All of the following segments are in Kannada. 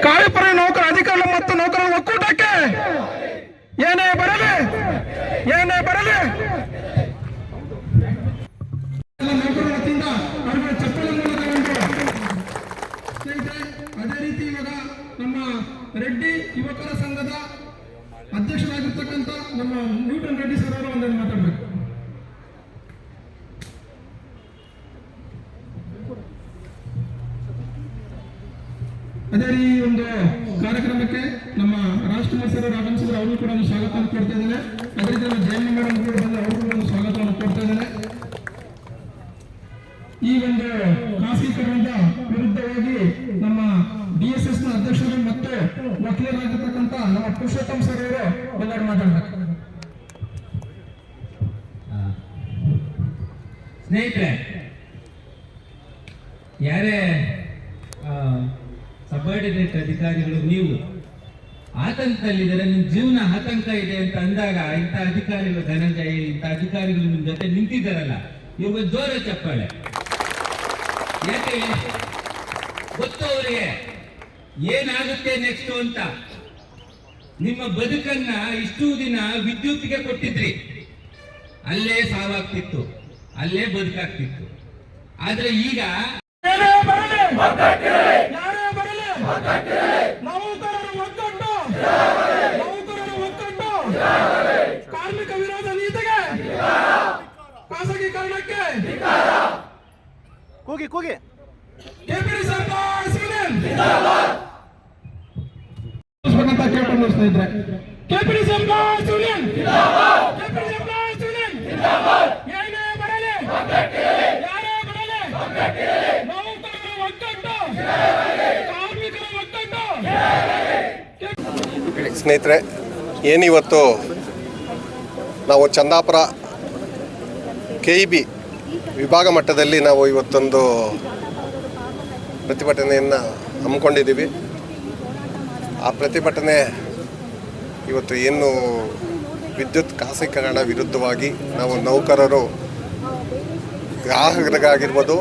ಕಾರ್ಯಪರ ನೌಕರ ಅಧಿಕಾರಿ ಮತ್ತು ನೌಕರರ ಒಕ್ಕೂಟಕ್ಕೆ ಏನೇ ಬರಲಿ ನೌಕರರ ವತಿಯಿಂದ ಅವರಿಗೆ ಚಪ್ಪಲಿ ಮೂಲಕ ಅದೇ ರೀತಿ ಇವಾಗ ನಮ್ಮ ರೆಡ್ಡಿ ಯುವಕರ ಸಂಘದ ಅಧ್ಯಕ್ಷರಾಗಿರ್ತಕ್ಕಂಥ ನಮ್ಮ ನ್ಯೂಟನ್ ರೆಡ್ಡಿ ಸರ್ ಅವರು ಒಂದನ್ನು ಮಾತಾಡಬೇಕು. ಅದೇ ಈ ಒಂದು ಕಾರ್ಯಕ್ರಮಕ್ಕೆ ನಮ್ಮ ರಾಜ್ಕುಮಾರ್ ಸರ್ ಅವರು ಆಗಮಿಸಿದ್ರೆ ಅವರು ಕೂಡ ಒಂದು ಸ್ವಾಗತವನ್ನು ಕೊಡ್ತಾ ಇದ್ದೇನೆ. ಅದೇ ರೀತಿ ನಮ್ಮ ಜಯಮ್ಮ ಮೇಡಮ್ ಕೂಡ ಬಂದು ಅವರು ಕೂಡ ಒಂದು ಸ್ವಾಗತವನ್ನು ಕೊಡ್ತಾ ಇದ್ದೇನೆ. ಈ ಒಂದು ಖಾಸಗೀಕರಣದ ವಿರುದ್ಧವಾಗಿ ನಮ್ಮ DSS ನ ಅಧ್ಯಕ್ಷರು ಮತ್ತು ವಕೀಲರಾಗಿರ್ತಕ್ಕಂಥ ನಮ್ಮ ಪುರುಷೋತ್ತಮ್ ಸರ್ ಅವರು ಎಲ್ಲರೂ ಮಾತಾಡಬೇಕು. ಸ್ನೇಹಿತರೆ, ಯಾರೇ ಸಬಾರ್ಡಿನೇಟ್ ಅಧಿಕಾರಿಗಳು ನೀವು ಆತಂಕದಲ್ಲಿದ್ದಾರೆ, ನಿಮ್ಮ ಜೀವನ ಆತಂಕ ಇದೆ ಅಂತ ಅಂದಾಗ ಇಂಥ ಅಧಿಕಾರಿಗಳು, ಧನಂಜಯ ಇಂಥ ಅಧಿಕಾರಿಗಳು ನಿಮ್ಮ ಜೊತೆ ನಿಂತಿದ್ದಾರಲ್ಲ, ಇವಾಗ ಜೋರ ಚಪ್ಪಾಳೆ. ಯಾಕೆ ಗೊತ್ತು ಅವರಿಗೆ ಏನಾಗುತ್ತೆ ನೆಕ್ಸ್ಟ್ ಅಂತ. ನಿಮ್ಮ ಬದುಕನ್ನ ಇಷ್ಟು ದಿನ ವಿದ್ಯುತ್ಗೆ ಕೊಟ್ಟಿದ್ರಿ, ಅಲ್ಲೇ ಸಾವಾಗ್ತಿತ್ತು, ಅಲ್ಲೇ ಬದುಕಾಗ್ತಿತ್ತು. ಆದ್ರೆ ಈಗ ಕಾರ್ಮಿಕ ವಿರೋಧ ನೀತಿಗೆ, ಖಾಸಗೀಕರಣಕ್ಕೆ ಕೂಗಿ ಕೆಪಿಡಿ ಸರ್ಕಾರ ಕೇಳ್ಕೊಂಡು ಸ್ನೇಹಿತರೆ, ಕೆಪಿಡಿ ಸರ್ಕಾರ ಏನೇ ಬರಲಿ, ಯಾರೇ ಬರಲಿ, ನೌಕರರ ಒಗ್ಗಟ್ಟು, ಕಾರ್ಮಿಕರ ಒಗ್ಗಟ್ಟು. ಸ್ನೇಹಿತರೆ, ಏನಿವತ್ತು ನಾವು ಚಂದಾಪುರ KEB ವಿಭಾಗ ಮಟ್ಟದಲ್ಲಿ ನಾವು ಇವತ್ತೊಂದು ಪ್ರತಿಭಟನೆಯನ್ನು ಹಮ್ಮಿಕೊಂಡಿದ್ದೀವಿ. ಆ ಪ್ರತಿಭಟನೆ ಇವತ್ತು ಏನು ವಿದ್ಯುತ್ ಖಾಸಗೀಕರಣ ವಿರುದ್ಧವಾಗಿ ನಾವು ನೌಕರರು, ಗ್ರಾಹಕರಿಗಾಗಿರ್ಬೋದು,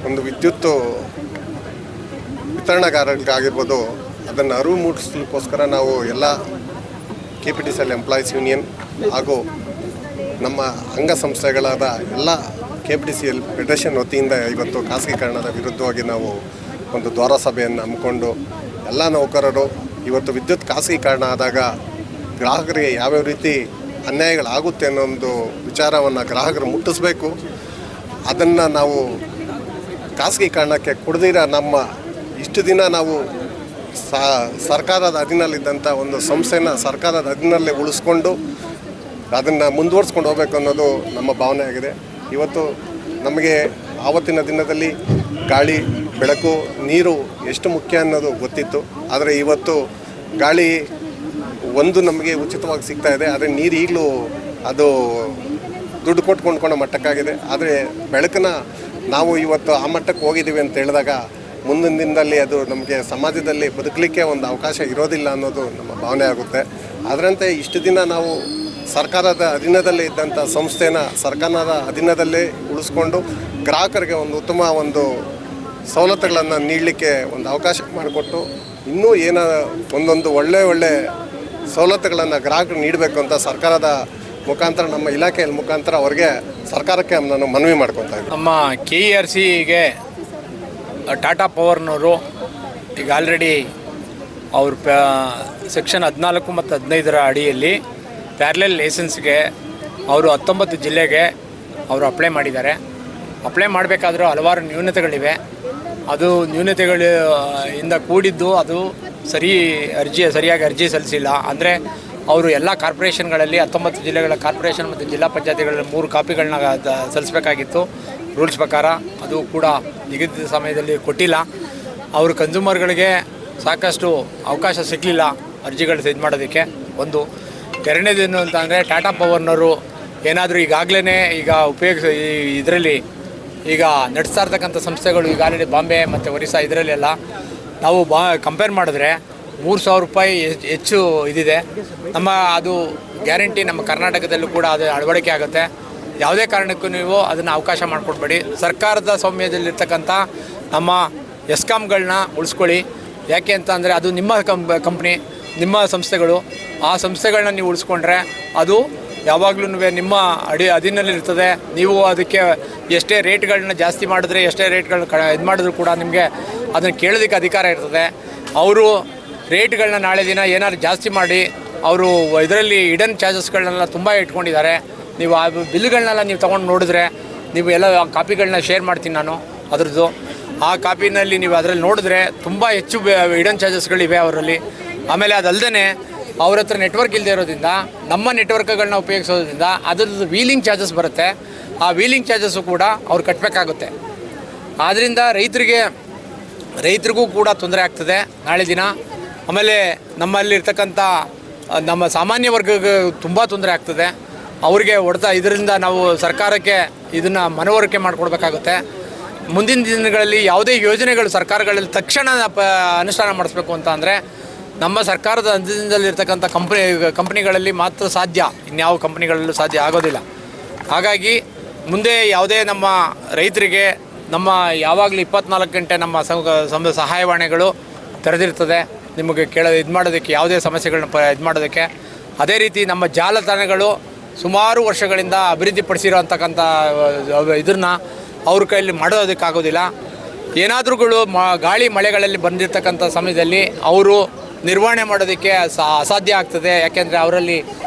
ಒಂದು ವಿದ್ಯುತ್ ವಿತರಣಗಾರರಿಗಾಗಿರ್ಬೋದು, ಅದನ್ನು ಅರಿವು ಮೂಡಿಸಲಿಕ್ಕೋಸ್ಕರ ನಾವು ಎಲ್ಲ KPTCL ಎಂಪ್ಲಾಯೀಸ್ ಯೂನಿಯನ್ ಹಾಗೂ ನಮ್ಮ ಅಂಗಸಂಸ್ಥೆಗಳಾದ ಎಲ್ಲ KPTCL ಫೆಡರೇಷನ್ ವತಿಯಿಂದ ಇವತ್ತು ಖಾಸಗೀಕರಣದ ವಿರುದ್ಧವಾಗಿ ನಾವು ಒಂದು ದ್ವಾರ ಸಭೆಯನ್ನು ಹಮ್ಮಿಕೊಂಡು ಎಲ್ಲ ನೌಕರರು ಇವತ್ತು ವಿದ್ಯುತ್ ಖಾಸಗೀಕರಣ ಆದಾಗ ಗ್ರಾಹಕರಿಗೆ ಯಾವ್ಯಾವ ರೀತಿ ಅನ್ಯಾಯಗಳಾಗುತ್ತೆ ಅನ್ನೋ ಒಂದು ವಿಚಾರವನ್ನು ಗ್ರಾಹಕರು ಮುಟ್ಟಿಸ್ಬೇಕು. ಅದನ್ನು ನಾವು ಖಾಸಗೀಕರಣಕ್ಕೆ ಕೊಡದಿರ ನಮ್ಮ ಇಷ್ಟು ದಿನ ನಾವು ಸರ್ಕಾರದ ಅಧೀನಲ್ಲಿದ್ದಂಥ ಒಂದು ಸಂಸ್ಥೆನ ಸರ್ಕಾರದ ಅಧೀನಲ್ಲೇ ಉಳಿಸ್ಕೊಂಡು ಅದನ್ನು ಮುಂದುವರ್ಸ್ಕೊಂಡು ಹೋಗಬೇಕು ಅನ್ನೋದು ನಮ್ಮ ಭಾವನೆ ಆಗಿದೆ. ಇವತ್ತು ನಮಗೆ ಆವತ್ತಿನ ದಿನದಲ್ಲಿ ಗಾಳಿ, ಬೆಳಕು, ನೀರು ಎಷ್ಟು ಮುಖ್ಯ ಅನ್ನೋದು ಗೊತ್ತಿತ್ತು. ಆದರೆ ಇವತ್ತು ಗಾಳಿ ಒಂದು ನಮಗೆ ಉಚಿತವಾಗಿ ಸಿಗ್ತಾ ಇದೆ, ಆದರೆ ನೀರು ಈಗಲೂ ಅದು ದುಡ್ಡು ಕೊಟ್ಟು ಕೊಂಡ್ಕೊಳ್ಳೋ ಮಟ್ಟಕ್ಕಾಗಿದೆ. ಆದರೆ ಬೆಳಕನ್ನ ನಾವು ಇವತ್ತು ಆ ಮಟ್ಟಕ್ಕೆ ಹೋಗಿದ್ದೀವಿ ಅಂತ ಹೇಳಿದಾಗ ಮುಂದಿನ ದಿನದಲ್ಲಿ ಅದು ನಮಗೆ ಸಮಾಜದಲ್ಲಿ ಬದುಕಲಿಕ್ಕೆ ಒಂದು ಅವಕಾಶ ಇರೋದಿಲ್ಲ ಅನ್ನೋದು ನಮ್ಮ ಭಾವನೆ ಆಗುತ್ತೆ. ಅದರಂತೆ ಇಷ್ಟು ದಿನ ನಾವು ಸರ್ಕಾರದ ಅಧೀನದಲ್ಲೇ ಇದ್ದಂಥ ಸಂಸ್ಥೆನ ಸರ್ಕಾರದ ಅಧೀನದಲ್ಲೇ ಉಳಿಸ್ಕೊಂಡು ಗ್ರಾಹಕರಿಗೆ ಒಂದು ಉತ್ತಮ ಒಂದು ಸವಲತ್ತುಗಳನ್ನು ನೀಡಲಿಕ್ಕೆ ಒಂದು ಅವಕಾಶ ಮಾಡಿಕೊಟ್ಟು ಇನ್ನೂ ಒಂದೊಂದು ಒಳ್ಳೆ ಸವಲತ್ತುಗಳನ್ನು ಗ್ರಾಹಕರು ನೀಡಬೇಕು ಅಂತ ಸರ್ಕಾರದ ಮುಖಾಂತರ, ನಮ್ಮ ಇಲಾಖೆಯ ಮುಖಾಂತರ ಅವ್ರಿಗೆ ಸರ್ಕಾರಕ್ಕೆ ನಾನು ಮನವಿ ಮಾಡ್ಕೊತಾ ಇದ್ದೀನಿ. ನಮ್ಮ KERCಗೆ ಟಾಟಾ ಪವರ್ನವರು ಈಗ ಆಲ್ರೆಡಿ ಅವರು ಸೆಕ್ಷನ್ 14 ಮತ್ತು 15 ಅಡಿಯಲ್ಲಿ ಪ್ಯಾರಲಲ್ ಲೈಸೆನ್ಸ್ಗೆ ಅವರು 19 ಜಿಲ್ಲೆಗೆ ಅವರು ಅಪ್ಲೈ ಮಾಡಿದ್ದಾರೆ. ಅಪ್ಲೈ ಮಾಡಬೇಕಾದ್ರೂ ಹಲವಾರು ನ್ಯೂನತೆಗಳಿವೆ. ಅದು ನ್ಯೂನತೆಗಳಿಂದ ಕೂಡಿದ್ದು, ಅದು ಸರಿಯಾಗಿ ಅರ್ಜಿ ಸಲ್ಲಿಸಿಲ್ಲ. ಅಂದರೆ ಅವರು ಎಲ್ಲ ಕಾರ್ಪೊರೇಷನ್ಗಳಲ್ಲಿ 19 ಜಿಲ್ಲೆಗಳ ಕಾರ್ಪೊರೇಷನ್ ಮತ್ತು ಜಿಲ್ಲಾ ಪಂಚಾಯತಿಗಳಲ್ಲಿ 3 ಕಾಪಿಗಳನ್ನ ಸಲ್ಲಿಸಬೇಕಾಗಿತ್ತು ರೂಲ್ಸ್ ಪ್ರಕಾರ. ಅದು ಕೂಡ ನಿಗದಿತ ಸಮಯದಲ್ಲಿ ಕೊಟ್ಟಿಲ್ಲ. ಅವರು ಕನ್ಸ್ಯೂಮರ್ಗಳಿಗೆ ಸಾಕಷ್ಟು ಅವಕಾಶ ಸಿಗಲಿಲ್ಲ ಅರ್ಜಿಗಳು ಇದು ಮಾಡೋದಕ್ಕೆ. ಒಂದು ಎರಡನೇದೇನು ಅಂತ ಅಂದರೆ ಟಾಟಾ ಪವರ್ನವರು ಏನಾದರೂ ಈಗಾಗಲೇ ಇದರಲ್ಲಿ ಈಗ ನಡೆಸ್ತಾ ಇರ್ತಕ್ಕಂಥ ಸಂಸ್ಥೆಗಳು ಈಗ ಆಲ್ರೆಡಿ ಬಾಂಬೆ ಮತ್ತು ಒರಿಸ್ಸಾ ಇದರಲ್ಲೆಲ್ಲ ನಾವು ಕಂಪೇರ್ ಮಾಡಿದ್ರೆ 3,000 ರೂಪಾಯಿ ಹೆಚ್ಚು ಇದಿದೆ. ಅದು ಗ್ಯಾರಂಟಿ ನಮ್ಮ ಕರ್ನಾಟಕದಲ್ಲೂ ಕೂಡ ಅದು ಅಳವಡಿಕೆ ಆಗುತ್ತೆ. ಯಾವುದೇ ಕಾರಣಕ್ಕೂ ನೀವು ಅದನ್ನು ಅವಕಾಶ ಮಾಡಿಕೊಡ್ಬೇಡಿ. ಸರ್ಕಾರದ ಸ್ವಾಮ್ಯದಲ್ಲಿರ್ತಕ್ಕಂಥ ನಮ್ಮ ಎಸ್ಕಾಮ್ಗಳನ್ನ ಉಳಿಸ್ಕೊಳ್ಳಿ. ಯಾಕೆ ಅಂತ ಅಂದರೆ ಅದು ನಿಮ್ಮ ಕಂಪ್ನಿ, ನಿಮ್ಮ ಸಂಸ್ಥೆಗಳು. ಆ ಸಂಸ್ಥೆಗಳನ್ನ ನೀವು ಉಳಿಸ್ಕೊಂಡ್ರೆ ಅದು ಯಾವಾಗಲೂ ನಿಮ್ಮ ಅಧೀನದಲ್ಲಿರ್ತದೆ. ನೀವು ಅದಕ್ಕೆ ಎಷ್ಟೇ ರೇಟ್ಗಳನ್ನ ಜಾಸ್ತಿ ಮಾಡಿದ್ರೆ, ಎಷ್ಟೇ ರೇಟ್ಗಳನ್ನ ಇದು ಮಾಡಿದ್ರು ಕೂಡ ನಿಮಗೆ ಅದನ್ನು ಕೇಳೋದಕ್ಕೆ ಅಧಿಕಾರ ಇರ್ತದೆ. ಅವರು ರೇಟ್ಗಳನ್ನ ನಾಳೆ ದಿನ ಏನಾದ್ರು ಜಾಸ್ತಿ ಮಾಡಿ ಅವರು ಇದರಲ್ಲಿ ಹಿಡನ್ ಚಾರ್ಜಸ್ಗಳನ್ನೆಲ್ಲ ತುಂಬ ಇಟ್ಕೊಂಡಿದ್ದಾರೆ. ನೀವು ಆ ಬಿಲ್ಗಳನ್ನೆಲ್ಲ ನೀವು ತೊಗೊಂಡು ನೋಡಿದ್ರೆ, ನೀವು ಎಲ್ಲ ಕಾಪಿಗಳನ್ನ ಶೇರ್ ಮಾಡ್ತೀನಿ ನಾನು ಅದರದ್ದು. ಆ ಕಾಪಿನಲ್ಲಿ ನೀವು ಅದರಲ್ಲಿ ನೋಡಿದ್ರೆ ತುಂಬ ಹೆಚ್ಚು ಹಿಡನ್ ಚಾರ್ಜಸ್ಗಳಿವೆ ಅವರಲ್ಲಿ. ಆಮೇಲೆ ಅದಲ್ಲದೆ ಅವ್ರ ಹತ್ರ ನೆಟ್ವರ್ಕ್ ಇಲ್ಲದೆ ಇರೋದ್ರಿಂದ, ನಮ್ಮ ನೆಟ್ವರ್ಕ್ಗಳನ್ನ ಉಪಯೋಗಿಸೋದ್ರಿಂದ ಅದರದ್ದು ವೀಲಿಂಗ್ ಚಾರ್ಜಸ್ ಬರುತ್ತೆ. ಆ ವೀಲಿಂಗ್ ಚಾರ್ಜಸ್ಸು ಕೂಡ ಅವ್ರು ಕಟ್ಟಬೇಕಾಗುತ್ತೆ. ಆದ್ದರಿಂದ ರೈತರಿಗೂ ಕೂಡ ತೊಂದರೆ ಆಗ್ತದೆ ನಾಳೆ ದಿನ. ಆಮೇಲೆ ನಮ್ಮಲ್ಲಿರ್ತಕ್ಕಂಥ ನಮ್ಮ ಸಾಮಾನ್ಯ ವರ್ಗಕ್ಕೆ ತುಂಬ ತೊಂದರೆ ಆಗ್ತದೆ. ಅವ್ರಿಗೆ ಹೊಡೆತ. ಇದರಿಂದ ನಾವು ಸರ್ಕಾರಕ್ಕೆ ಇದನ್ನು ಮನವರಿಕೆ ಮಾಡಿಕೊಡ್ಬೇಕಾಗುತ್ತೆ. ಮುಂದಿನ ದಿನಗಳಲ್ಲಿ ಯಾವುದೇ ಯೋಜನೆಗಳು ಸರ್ಕಾರಗಳಲ್ಲಿ ತಕ್ಷಣ ಅನುಷ್ಠಾನ ಮಾಡಿಸ್ಬೇಕು ಅಂತ ಅಂದರೆ ನಮ್ಮ ಸರ್ಕಾರದ ಅಧೀನದಲ್ಲಿರ್ತಕ್ಕಂಥ ಕಂಪ್ನಿಗಳಲ್ಲಿ ಮಾತ್ರ ಸಾಧ್ಯ, ಇನ್ಯಾವ ಕಂಪ್ನಿಗಳಲ್ಲೂ ಸಾಧ್ಯ ಆಗೋದಿಲ್ಲ. ಹಾಗಾಗಿ ಮುಂದೆ ಯಾವುದೇ ನಮ್ಮ ರೈತರಿಗೆ ನಮ್ಮ ಯಾವಾಗಲೂ 24 ಗಂಟೆ ನಮ್ಮ ಸಹಾಯವಾಣಿಗಳು ತೆರೆದಿರ್ತದೆ. ನಿಮಗೆ ಇದು ಮಾಡೋದಕ್ಕೆ, ಯಾವುದೇ ಸಮಸ್ಯೆಗಳನ್ನ ಇದು ಮಾಡೋದಕ್ಕೆ. ಅದೇ ರೀತಿ ನಮ್ಮ ಜಾಲತಾಣಗಳು ಸುಮಾರು ವರ್ಷಗಳಿಂದ ಅಭಿವೃದ್ಧಿಪಡಿಸಿರೋ ಅಂತಕ್ಕಂಥ ಇದನ್ನು ಅವ್ರ ಕೈಯಲ್ಲಿ ಮಾಡೋದಕ್ಕಾಗೋದಿಲ್ಲ. ಏನಾದ್ರೂ ಗಾಳಿ ಮಳೆಗಳಲ್ಲಿ ಬಂದಿರತಕ್ಕಂಥ ಸಮಯದಲ್ಲಿ ಅವರು ನಿರ್ವಹಣೆ ಮಾಡೋದಕ್ಕೆ ಅಸಾಧ್ಯ ಆಗ್ತದೆ. ಯಾಕೆಂದರೆ ಅವರಲ್ಲಿ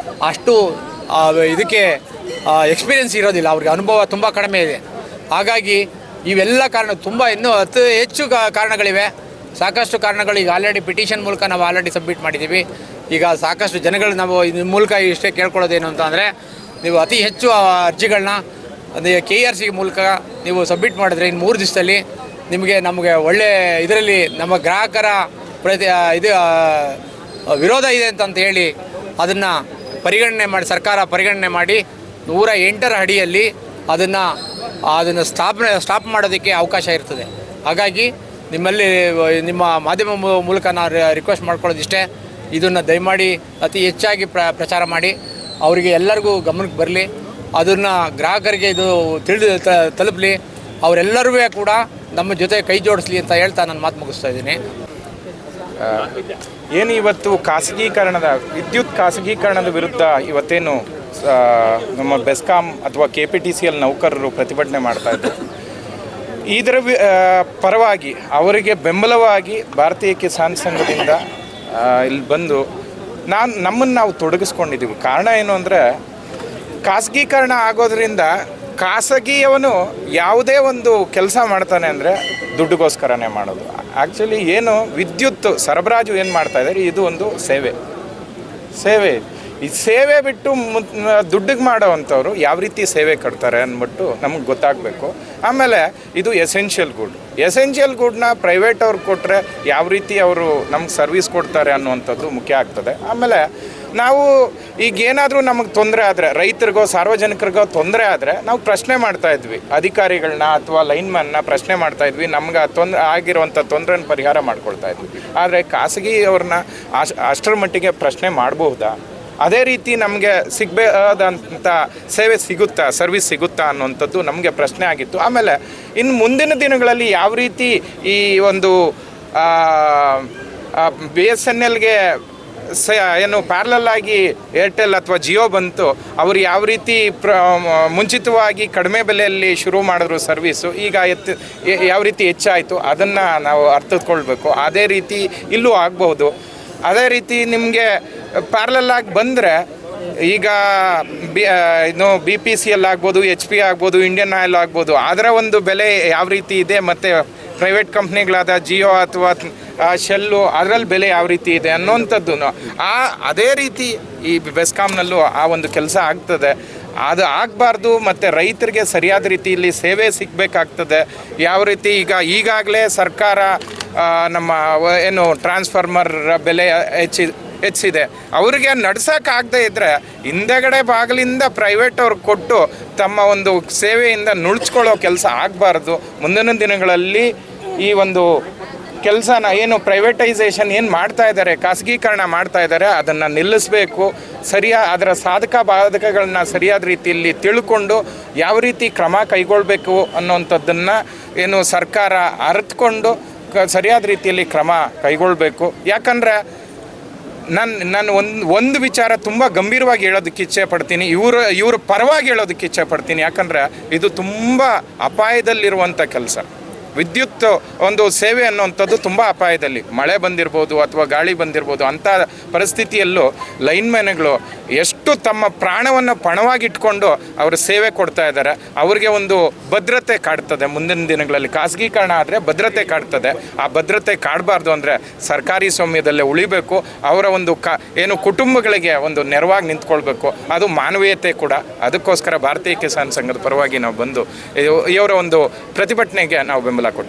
ಅಷ್ಟು ಇದಕ್ಕೆ ಎಕ್ಸ್ಪೀರಿಯೆನ್ಸ್ ಇರೋದಿಲ್ಲ, ಅವ್ರಿಗೆ ಅನುಭವ ತುಂಬ ಕಡಿಮೆ ಇದೆ. ಹಾಗಾಗಿ ಇವೆಲ್ಲ ಕಾರಣ ತುಂಬ ಇನ್ನೂ ಅತಿ ಹೆಚ್ಚು ಕಾರಣಗಳಿವೆ, ಸಾಕಷ್ಟು ಕಾರಣಗಳು. ಈಗ ಆಲ್ರೆಡಿ ಪಿಟಿಷನ್ ಮೂಲಕ ನಾವು ಆಲ್ರೆಡಿ ಸಬ್ಮಿಟ್ ಮಾಡಿದ್ದೀವಿ. ಈಗ ಸಾಕಷ್ಟು ಜನಗಳು ನಾವು ಇದ್ರ ಮೂಲಕ ಇಷ್ಟೇ ಕೇಳ್ಕೊಳ್ಳೋದೇನು ಅಂತ ಅಂದರೆ, ನೀವು ಅತಿ ಹೆಚ್ಚು ಅರ್ಜಿಗಳನ್ನ KRC ಮೂಲಕ ನೀವು ಸಬ್ಮಿಟ್ ಮಾಡಿದ್ರೆ ಇನ್ನು 3 ದಿವಸದಲ್ಲಿ ನಮಗೆ ಒಳ್ಳೆ ಇದರಲ್ಲಿ ನಮ್ಮ ಗ್ರಾಹಕರ ವಿರೋಧ ಇದೆ ಅಂತ ಹೇಳಿ ಅದನ್ನು ಸರ್ಕಾರ ಪರಿಗಣನೆ ಮಾಡಿ 108ರ ಅಡಿಯಲ್ಲಿ ಅದನ್ನು ಸ್ಟಾಪ್ ಮಾಡೋದಕ್ಕೆ ಅವಕಾಶ ಇರ್ತದೆ. ಹಾಗಾಗಿ ನಿಮ್ಮ ಮಾಧ್ಯಮ ಮೂಲಕ ನಾವು ರಿಕ್ವೆಸ್ಟ್ ಮಾಡ್ಕೊಳ್ಳೋದಿಷ್ಟೇ, ಇದನ್ನು ದಯಮಾಡಿ ಅತಿ ಹೆಚ್ಚಾಗಿ ಪ್ರಚಾರ ಮಾಡಿ ಅವರಿಗೆ ಎಲ್ಲರಿಗೂ ಗಮನಕ್ಕೆ ಬರಲಿ, ಅದನ್ನು ಗ್ರಾಹಕರಿಗೆ ಇದು ತಲುಪಲಿ. ಅವರೆಲ್ಲರೂ ಕೂಡ ನಮ್ಮ ಜೊತೆ ಕೈ ಜೋಡಿಸ್ಲಿ ಅಂತ ಹೇಳ್ತಾ ನಾನು ಮಾತು ಮುಗಿಸ್ತಾ ಇದ್ದೀನಿ. ಏನು ಇವತ್ತು ವಿದ್ಯುತ್ ಖಾಸಗೀಕರಣದ ವಿರುದ್ಧ ಇವತ್ತೇನು ನಮ್ಮ ಬೆಸ್ಕಾಂ ಅಥವಾ KPTCL ನೌಕರರು ಪ್ರತಿಭಟನೆ ಮಾಡ್ತಾ ಇದ್ದಾರೆ, ಇದರ ಪರವಾಗಿ ಅವರಿಗೆ ಬೆಂಬಲವಾಗಿ ಭಾರತೀಯ ಕಿಸಾನ್ ಸಂಘದಿಂದ ಇಲ್ಲಿ ಬಂದು ನಮ್ಮನ್ನು ನಾವು ತೊಡಗಿಸ್ಕೊಂಡಿದ್ದೀವಿ. ಕಾರಣ ಏನು ಅಂದರೆ, ಖಾಸಗೀಕರಣ ಆಗೋದ್ರಿಂದ ಖಾಸಗಿಯವನು ಯಾವುದೇ ಒಂದು ಕೆಲಸ ಮಾಡ್ತಾನೆ ಅಂದರೆ ದುಡ್ಡುಗೋಸ್ಕರನೇ ಮಾಡೋದು. ಆ್ಯಕ್ಚುಲಿ ಏನು ವಿದ್ಯುತ್ ಸರಬರಾಜು ಏನು ಮಾಡ್ತಾಯಿದ್ದಾರೆ, ಇದು ಒಂದು ಸೇವೆ. ಈ ಸೇವೆ ಬಿಟ್ಟು ದುಡ್ಡಿಗೆ ಮಾಡೋವಂಥವ್ರು ಯಾವ ರೀತಿ ಸೇವೆ ಕೊಡ್ತಾರೆ ಅಂದ್ಬಿಟ್ಟು ನಮಗೆ ಗೊತ್ತಾಗಬೇಕು. ಆಮೇಲೆ ಇದು ಎಸೆನ್ಷಿಯಲ್ ಗೂಡ್ನ ಪ್ರೈವೇಟ್ ಅವ್ರು ಕೊಟ್ಟರೆ ಯಾವ ರೀತಿ ಅವರು ನಮ್ಗೆ ಸರ್ವಿಸ್ ಕೊಡ್ತಾರೆ ಅನ್ನುವಂಥದ್ದು ಮುಖ್ಯ ಆಗ್ತದೆ. ಆಮೇಲೆ ನಾವು ಈಗೇನಾದರೂ ನಮಗೆ ತೊಂದರೆ ಆದರೆ, ರೈತರಿಗೋ ಸಾರ್ವಜನಿಕರಿಗೋ ತೊಂದರೆ ಆದರೆ ನಾವು ಪ್ರಶ್ನೆ ಮಾಡ್ತಾಯಿದ್ವಿ, ಅಧಿಕಾರಿಗಳನ್ನ ಅಥವಾ ಲೈನ್ಮನ್ನ ಪ್ರಶ್ನೆ ಮಾಡ್ತಾಯಿದ್ವಿ, ನಮ್ಗೆ ಆಗಿರುವಂಥ ತೊಂದರೆನ ಪರಿಹಾರ ಮಾಡ್ಕೊಳ್ತಾಯಿದ್ವಿ. ಆದರೆ ಖಾಸಗಿಯವ್ರನ್ನ ಅಷ್ಟರ ಮಟ್ಟಿಗೆ ಪ್ರಶ್ನೆ ಮಾಡಬಹುದಾ, ಅದೇ ರೀತಿ ನಮಗೆ ಸಿಗಬೇಕಾದಂಥ ಸರ್ವಿಸ್ ಸಿಗುತ್ತಾ ಅನ್ನುವಂಥದ್ದು ನಮಗೆ ಪ್ರಶ್ನೆ ಆಗಿತ್ತು. ಆಮೇಲೆ ಇನ್ನು ಮುಂದಿನ ದಿನಗಳಲ್ಲಿ ಯಾವ ರೀತಿ ಈ ಒಂದು BSNLಗೆ ಏನು ಪ್ಯಾರಲಲ್ ಆಗಿ ಏರ್ಟೆಲ್ ಅಥವಾ ಜಿಯೋ ಬಂತು, ಅವರು ಯಾವ ರೀತಿ ಮುಂಚಿತವಾಗಿ ಕಡಿಮೆ ಬೆಲೆಯಲ್ಲಿ ಶುರು ಮಾಡಿದ್ರು ಸರ್ವೀಸು, ಈಗ ಯಾವ ರೀತಿ ಹೆಚ್ಚಾಯಿತು ಅದನ್ನು ನಾವು ಅರ್ಥಕೊಳ್ಬೇಕು. ಅದೇ ರೀತಿ ಇಲ್ಲೂ ಆಗ್ಬೋದು. ಅದೇ ರೀತಿ ನಿಮಗೆ ಪ್ಯಾರಲಲ್ ಆಗಿ ಬಂದರೆ ಈಗ BPCL ಆಗ್ಬೋದು, HP ಆಗ್ಬೋದು, ಇಂಡಿಯನ್ ಆಯಿಲ್ ಆಗ್ಬೋದು, ಅದರ ಒಂದು ಬೆಲೆ ಯಾವ ರೀತಿ ಇದೆ, ಮತ್ತು ಪ್ರೈವೇಟ್ ಕಂಪ್ನಿಗಳಾದ ಜಿಯೋ ಅಥವಾ ಶೆಲ್ಲು ಅದರಲ್ಲಿ ಬೆಲೆ ಯಾವ ರೀತಿ ಇದೆ ಅನ್ನೋವಂಥದ್ದು ಅದೇ ರೀತಿ ಈ ಬೆಸ್ಕಾಂನಲ್ಲೂ ಆ ಒಂದು ಕೆಲಸ ಆಗ್ತದೆ. ಅದು ಆಗಬಾರ್ದು. ಮತ್ತು ರೈತರಿಗೆ ಸರಿಯಾದ ರೀತಿಯಲ್ಲಿ ಸೇವೆ ಸಿಗಬೇಕಾಗ್ತದೆ. ಯಾವ ರೀತಿ ಈಗಾಗಲೇ ಸರ್ಕಾರ ನಮ್ಮ ಏನು ಟ್ರಾನ್ಸ್ಫಾರ್ಮರ್ ಬೆಲೆ ಹೆಚ್ಚಿದೆ, ಅವರಿಗೆ ನಡ್ಸೋಕ್ಕಾಗದೇ ಇದ್ದರೆ ಹಿಂದೆಗಡೆ ಬಾಗಿಲಿಂದ ಪ್ರೈವೇಟ್ ಅವ್ರಿಗೆ ಕೊಟ್ಟು ತಮ್ಮ ಒಂದು ಸೇವೆಯಿಂದ ನುಳ್ಚ್ಕೊಳ್ಳೋ ಕೆಲಸ ಆಗಬಾರ್ದು. ಮುಂದಿನ ದಿನಗಳಲ್ಲಿ ಈ ಒಂದು ಕೆಲಸನ ಏನು ಪ್ರೈವೇಟೈಸೇಷನ್ ಏನು ಮಾಡ್ತಾ ಇದ್ದಾರೆ, ಖಾಸಗೀಕರಣ ಮಾಡ್ತಾ ಇದ್ದಾರೆ, ಅದನ್ನು ನಿಲ್ಲಿಸಬೇಕು. ಅದರ ಸಾಧಕ ಬಾಧಕಗಳನ್ನ ಸರಿಯಾದ ರೀತಿಯಲ್ಲಿ ತಿಳ್ಕೊಂಡು ಯಾವ ರೀತಿ ಕ್ರಮ ಕೈಗೊಳ್ಳಬೇಕು ಅನ್ನೋವಂಥದ್ದನ್ನು ಏನು ಸರ್ಕಾರ ಅರಿತುಕೊಂಡು ಸರಿಯಾದ ರೀತಿಯಲ್ಲಿ ಕ್ರಮ ಕೈಗೊಳ್ಳಬೇಕು. ಯಾಕಂದರೆ ನಾನು ಒಂದು ವಿಚಾರ ತುಂಬ ಗಂಭೀರವಾಗಿ ಹೇಳೋದಕ್ಕೆ ಇಚ್ಛೆ ಪಡ್ತೀನಿ, ಇವ್ರ ಪರವಾಗಿ ಹೇಳೋದಕ್ಕೆ ಇಚ್ಛೆ ಪಡ್ತೀನಿ. ಯಾಕಂದರೆ ಇದು ತುಂಬ ಅಪಾಯದಲ್ಲಿರುವಂಥ ಕೆಲಸ. ವಿದ್ಯುತ್ ಒಂದು ಸೇವೆ ಅನ್ನುವಂಥದ್ದು ತುಂಬ ಅಪಾಯದಲ್ಲಿ, ಮಳೆ ಬಂದಿರ್ಬೋದು ಅಥವಾ ಗಾಳಿ ಬಂದಿರ್ಬೋದು, ಅಂಥ ಪರಿಸ್ಥಿತಿಯಲ್ಲೂ ಲೈನ್ಮ್ಯಾನ್ಗಳು ಎಷ್ಟು ತಮ್ಮ ಪ್ರಾಣವನ್ನು ಪಣವಾಗಿಟ್ಕೊಂಡು ಅವರ ಸೇವೆ ಕೊಡ್ತಾ ಇದ್ದಾರೆ. ಅವ್ರಿಗೆ ಒಂದು ಭದ್ರತೆ ಕಾಡ್ತದೆ. ಮುಂದಿನ ದಿನಗಳಲ್ಲಿ ಖಾಸಗೀಕರಣ ಆದರೆ ಭದ್ರತೆ ಕಾಡ್ತದೆ. ಆ ಭದ್ರತೆ ಕಾಡಬಾರ್ದು ಅಂದರೆ ಸರ್ಕಾರಿ ಸ್ವಾಮ್ಯದಲ್ಲೇ ಉಳಿಬೇಕು. ಅವರ ಒಂದು ಏನು ಕುಟುಂಬಗಳಿಗೆ ಒಂದು ನೆರವಾಗಿ ನಿಂತ್ಕೊಳ್ಬೇಕು. ಅದು ಮಾನವೀಯತೆ ಕೂಡ. ಅದಕ್ಕೋಸ್ಕರ ಭಾರತೀಯ ಕಿಸಾನ್ ಸಂಘದ ಪರವಾಗಿ ನಾವು ಬಂದು ಇವರ ಒಂದು ಪ್ರತಿಭಟನೆಗೆ ನಾವು ಬೆಂಬಲ ಕೊಡ್ತೀವಿ.